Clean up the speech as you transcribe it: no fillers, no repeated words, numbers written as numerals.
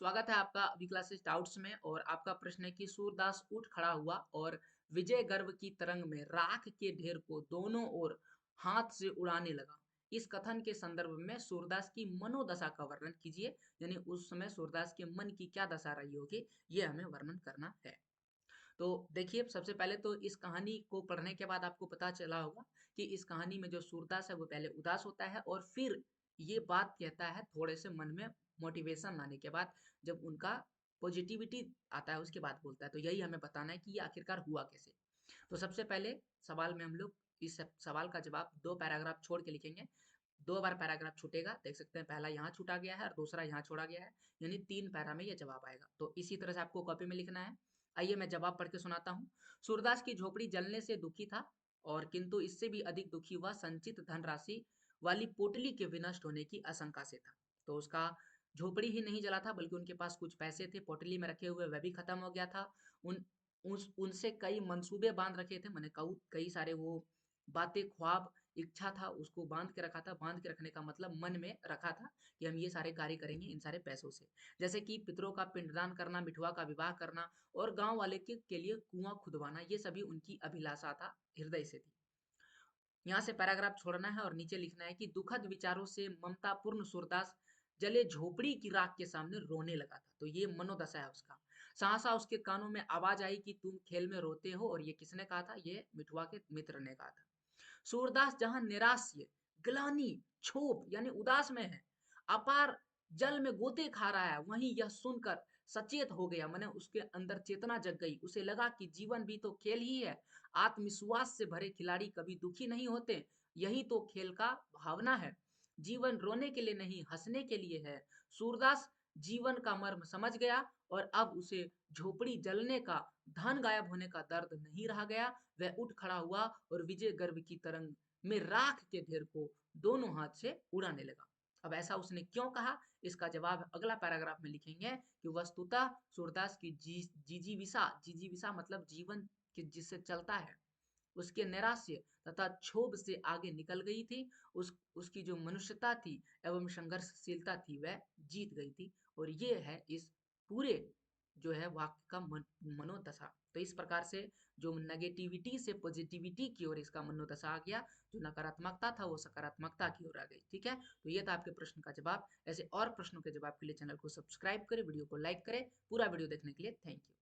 स्वागत है आपका अभी क्लासेस डाउट्स में। और आपका प्रश्न है कि सूरदास उठ खड़ा हुआ और विजय गर्व की तरंग में राख के ढेर को दोनों ओर हाथ से उड़ाने लगा। इस कथन के संदर्भ में सूरदास की मनोदशा का वर्णन कीजिए। यानी उस समय सूरदास के मन की क्या दशा रही होगी, ये हमें वर्णन करना है। तो देखिए, सबसे पहले तो इस कहानी को पढ़ने के बाद आपको पता चला होगा कि इस कहानी में जो सूरदास है वो पहले उदास होता है और फिर ये बात कहता है थोड़े से मन में मोटिवेशन आने के बाद, जब उनका पॉजिटिविटी आता है उसके बाद बोलता है। तो यही हमें बताना है कि ये आखिरकार हुआ कैसे। तो सबसे पहले सवाल में हम लोग इस सवाल का जवाब दो पैराग्राफ छोड़ के लिखेंगे। दो बार पैराग्राफ छूटेगा, देख सकते हैं, पहला यहाँ छूटा गया है और दूसरा यहाँ छोड़ा गया है। यानी तीन पैरा में ये जवाब आएगा। तो इसी तरह से आपको कॉपी में लिखना है। आइए मैं जवाब पढ़ के सुनाता हूँ। सूरदास की झोपड़ी जलने से दुखी था, और किंतु इससे भी अधिक दुखी हुआ संचित धनराशि वाली पोटली के विनष्ट होने की आशंका से था। तो उसका झोपड़ी ही नहीं जला था, बल्कि उनके पास कुछ पैसे थे पोटली में रखे हुए, वह भी खत्म हो गया था। उन उनसे कई मंसूबे बांध रखे थे, मैंने कई सारे वो बातें, ख्वाब, इच्छा था, उसको बांध के रखा था। बांध के रखने का मतलब मन में रखा था कि हम ये सारे कार्य करेंगे इन सारे पैसों से। जैसे कि पितरों का पिंडदान करना, मिठुआ का विवाह करना और गांव वाले के लिए कुआं खुदवाना, ये सभी उनकी अभिलाषा था, हृदय से थी। यहाँ से पैराग्राफ छोड़ना है और नीचे लिखना है कि दुखद विचारों से ममतापूर्ण सूरदास जले झोपड़ी की राख के सामने रोने लगा था। तो ये मनोदशा है उसका। सहसा उसके कानों में आवाज आई कि तुम खेल में रोते हो। और ये किसने कहा था? ये मिठुआ के मित्र ने कहा था। सूरदास जहां निराश्य, ग्लानि, क्षोभ यानी उदास में है, अपार जल में गोते खा रहा है, वहीं यह सुनकर सचेत हो गया। मैंने उसके अंदर चेतना जग गई। उसे लगा कि जीवन भी तो खेल ही है। आत्मविश्वास से भरे खिलाड़ी कभी दुखी नहीं होते। यही तो खेल का भावना है। जीवन रोने के लिए नहीं, हंसने के लिए है। सूरदास जीवन का मर्म समझ गया और अब उसे झोपड़ी जलने का, धन गायब होने का दर्द नहीं रहा गया। वह उठ खड़ा हुआ और विजय गर्व की तरंग में राख के ढेर को दोनों हाथ से उड़ाने लगा। अब ऐसा उसने क्यों कहा, इसका जवाब अगला पैराग्राफ में लिखेंगे कि वस्तुतः सूरदास की जीजीविसा मतलब जीवन के जिससे चलता है, उसके नैराश्य तथा क्षोभ से आगे निकल गई थी। उसकी जो मनुष्यता थी एवं संघर्षशीलता थी, वह जीत गई थी। और ये है इस पूरे जो है वाक्य का मनोदशा। तो इस प्रकार से जो नेगेटिविटी से पॉजिटिविटी की ओर इसका मनोदशा आ गया, जो नकारात्मकता था वो सकारात्मकता की ओर आ गई। ठीक है, तो ये था आपके प्रश्न का जवाब। ऐसे और प्रश्नों के जवाब के लिए चैनल को सब्सक्राइब करें, वीडियो को लाइक करें। पूरा वीडियो देखने के लिए थैंक यू।